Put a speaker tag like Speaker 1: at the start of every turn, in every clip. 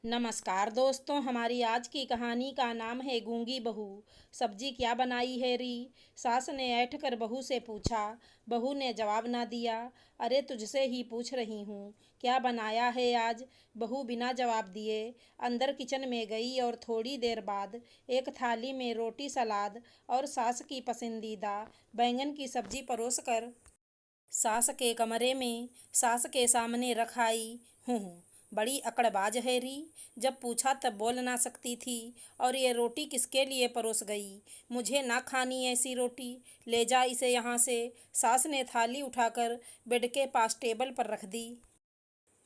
Speaker 1: नमस्कार दोस्तों, हमारी आज की कहानी का नाम है गूंगी बहू। सब्जी क्या बनाई है री? सास ने ऐंठ कर बहू से पूछा। बहू ने जवाब ना दिया। अरे तुझसे ही पूछ रही हूँ, क्या बनाया है आज? बहू बिना जवाब दिए अंदर किचन में गई और थोड़ी देर बाद एक थाली में रोटी, सलाद और सास की पसंदीदा बैंगन की सब्जी परोस कर सास के कमरे में सास के सामने रख आई। हूँ, बड़ी अकड़बाज है री। जब पूछा तब बोल ना सकती थी। और ये रोटी किसके लिए परोस गई? मुझे ना खानी ऐसी रोटी। ले जा इसे यहाँ से। सास ने थाली उठाकर बेड के पास टेबल पर रख दी।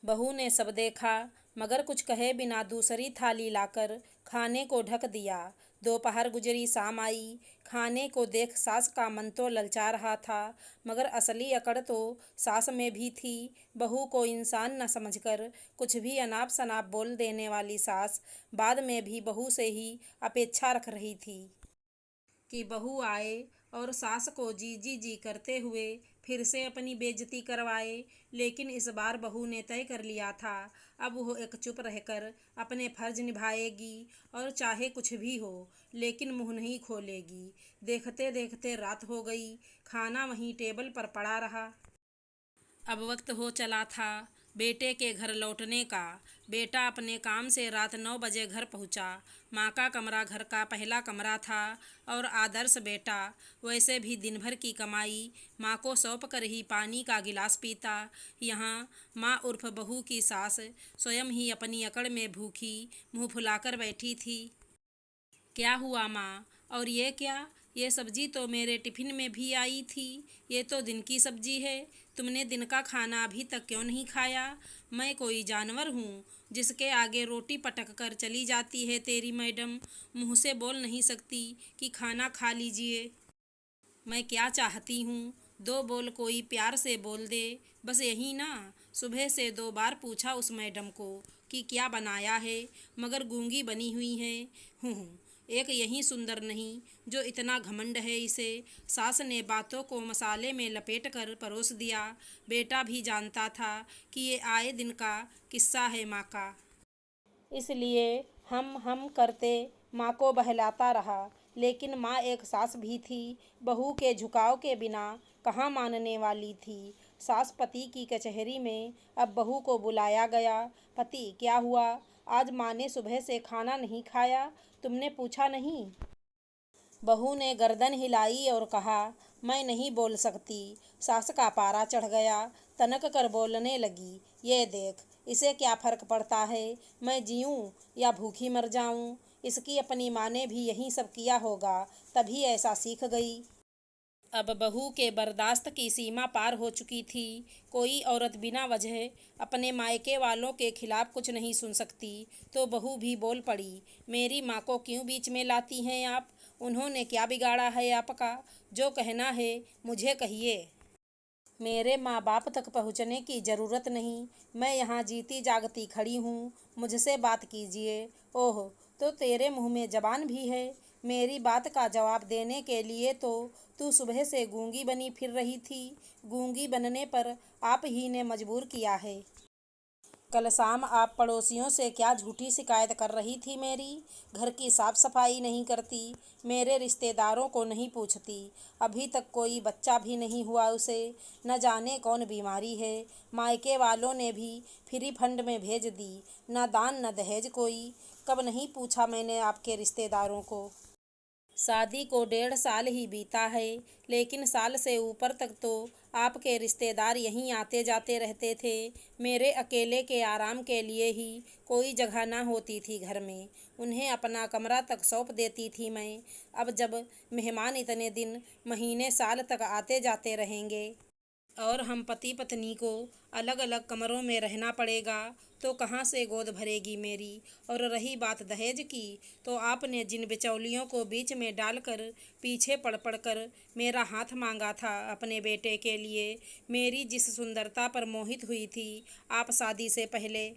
Speaker 1: बहू ने सब देखा मगर कुछ कहे बिना दूसरी थाली लाकर खाने को ढक दिया। दोपहर गुजरी, शाम आई। खाने को देख सास का मन तो ललचा रहा था, मगर असली अकड़ तो सास में भी थी। बहू को इंसान न समझकर कुछ भी अनाप शनाप बोल देने वाली सास बाद में भी बहू से ही अपेक्षा रख रही थी कि बहू आए और सास को जी जी जी करते हुए फिर से अपनी बेइज्जती करवाए। लेकिन इस बार बहू ने तय कर लिया था, अब वो एक चुप रहकर अपने फर्ज निभाएगी और चाहे कुछ भी हो लेकिन मुंह नहीं खोलेगी। देखते देखते रात हो गई। खाना वहीं टेबल पर पड़ा रहा। अब वक्त हो चला था बेटे के घर लौटने का। बेटा अपने काम से रात 9 बजे घर पहुंचा। माँ का कमरा घर का पहला कमरा था और आदर्श बेटा वैसे भी दिन भर की कमाई माँ को सौंप कर ही पानी का गिलास पीता। यहाँ माँ उर्फ बहू की सास स्वयं ही अपनी अकड़ में भूखी मुंह फुलाकर बैठी थी। क्या हुआ माँ? और ये क्या? ये सब्जी तो मेरे टिफिन में भी आई थी। ये तो दिन की सब्जी है। तुमने दिन का खाना अभी तक क्यों नहीं खाया? मैं कोई जानवर हूँ जिसके आगे रोटी पटक कर चली जाती है तेरी मैडम? मुँह से बोल नहीं सकती कि खाना खा लीजिए? मैं क्या चाहती हूँ? दो बोल कोई प्यार से बोल दे, बस यही ना। सुबह से 2 बार पूछा उस मैडम को कि क्या बनाया है, मगर गूंगी बनी हुई है। हूँ, एक यही सुंदर नहीं जो इतना घमंड है इसे। सास ने बातों को मसाले में लपेट कर परोस दिया। बेटा भी जानता था कि ये आए दिन का किस्सा है माँ का, इसलिए हम करते माँ को बहलाता रहा। लेकिन माँ एक सास भी थी, बहू के झुकाव के बिना कहाँ मानने वाली थी। सास पति की कचहरी में अब बहू को बुलाया गया। पति, क्या हुआ? आज माँ ने सुबह से खाना नहीं खाया, तुमने पूछा नहीं? बहू ने गर्दन हिलाई और कहा, मैं नहीं बोल सकती। सास का पारा चढ़ गया, तनक कर बोलने लगी, ये देख, इसे क्या फर्क पड़ता है मैं जीऊँ या भूखी मर जाऊँ? इसकी अपनी माँ ने भी यही सब किया होगा, तभी ऐसा सीख गई। अब बहू के बर्दाश्त की सीमा पार हो चुकी थी। कोई औरत बिना वजह अपने मायके वालों के खिलाफ कुछ नहीं सुन सकती। तो बहू भी बोल पड़ी, मेरी माँ को क्यों बीच में लाती हैं आप? उन्होंने क्या बिगाड़ा है आपका? जो कहना है मुझे कहिए। मेरे माँ बाप तक पहुँचने की ज़रूरत नहीं। मैं यहाँ जीती जागती खड़ी हूँ, मुझसे बात कीजिए। ओह, तो तेरे मुँह में ज़बान भी है। मेरी बात का जवाब देने के लिए तो तू सुबह से गूंगी बनी फिर रही थी। गूंगी बनने पर आप ही ने मजबूर किया है। कल शाम आप पड़ोसियों से क्या झूठी शिकायत कर रही थी मेरी? घर की साफ सफाई नहीं करती, मेरे रिश्तेदारों को नहीं पूछती, अभी तक कोई बच्चा भी नहीं हुआ उसे, न जाने कौन बीमारी है। मायके वालों ने भी फ्री फंड में भेज दी, न दान न दहेज कोई। कब नहीं पूछा मैंने आपके रिश्तेदारों को? शादी को 1.5 साल ही बीता है, लेकिन साल से ऊपर तक तो आपके रिश्तेदार यहीं आते जाते रहते थे। मेरे अकेले के आराम के लिए ही कोई जगह ना होती थी घर में। उन्हें अपना कमरा तक सौंप देती थी मैं। अब जब मेहमान इतने दिन, महीने, साल तक आते जाते रहेंगे और हम पति पत्नी को अलग अलग कमरों में रहना पड़ेगा, तो कहाँ से गोद भरेगी मेरी? और रही बात दहेज की, तो आपने जिन बिचौलियों को बीच में डालकर पीछे पड़ पड़ कर मेरा हाथ मांगा था अपने बेटे के लिए, मेरी जिस सुंदरता पर मोहित हुई थी आप शादी से पहले,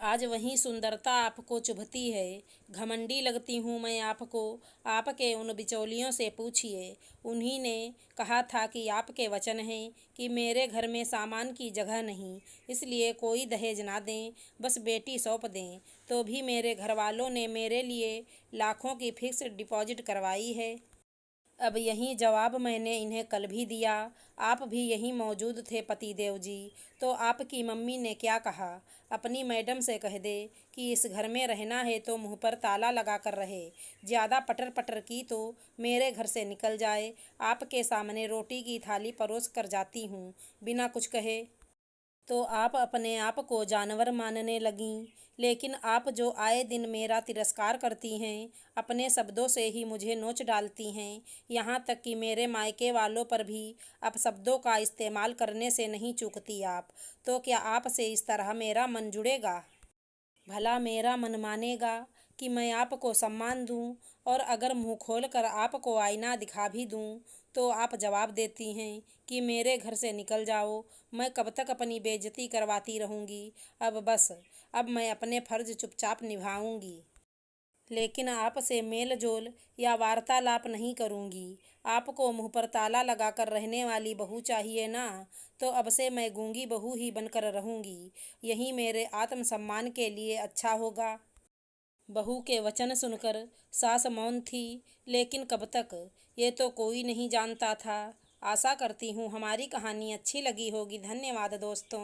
Speaker 1: आज वही सुंदरता आपको चुभती है। घमंडी लगती हूँ मैं आपको। आपके उन बिचौलियों से पूछिए। उन्हीं ने कहा था कि आपके वचन हैं कि मेरे घर में सामान की जगह नहीं, इसलिए कोई दहेज ना दें, बस बेटी सौंप दें। तो भी मेरे घर वालों ने मेरे लिए लाखों की फिक्स डिपॉजिट करवाई है। अब यही जवाब मैंने इन्हें कल भी दिया। आप भी यहीं मौजूद थे पतिदेव जी। तो आपकी मम्मी ने क्या कहा? अपनी मैडम से कह दे कि इस घर में रहना है तो मुंह पर ताला लगा कर रहे। ज़्यादा पटर पटर की तो मेरे घर से निकल जाए। आपके सामने रोटी की थाली परोस कर जाती हूँ बिना कुछ कहे। तो आप अपने आप को जानवर मानने लगीं। लेकिन आप जो आए दिन मेरा तिरस्कार करती हैं, अपने शब्दों से ही मुझे नोच डालती हैं, यहाँ तक कि मेरे मायके वालों पर भी अपशब्दों का इस्तेमाल करने से नहीं चूकती आप। तो क्या आपसे इस तरह मेरा मन जुड़ेगा? भला मेरा मन मानेगा कि मैं आपको सम्मान दूं, और अगर मुंह खोलकर आपको आईना दिखा भी दूं तो आप जवाब देती हैं कि मेरे घर से निकल जाओ। मैं कब तक अपनी बेइज्जती करवाती रहूंगी? अब बस, अब मैं अपने फर्ज चुपचाप निभाऊंगी। लेकिन आपसे मेल जोल या वार्तालाप नहीं करूंगी। आपको मुंह पर ताला लगाकर रहने वाली बहू चाहिए ना? तो अब से मैं गूंगी बहू ही बनकर रहूंगी। यही मेरे आत्मसम्मान के लिए अच्छा होगा। बहू के वचन सुनकर सास मौन थी। लेकिन कब तक, ये तो कोई नहीं जानता था। आशा करती हूँ हमारी कहानी अच्छी लगी होगी। धन्यवाद दोस्तों।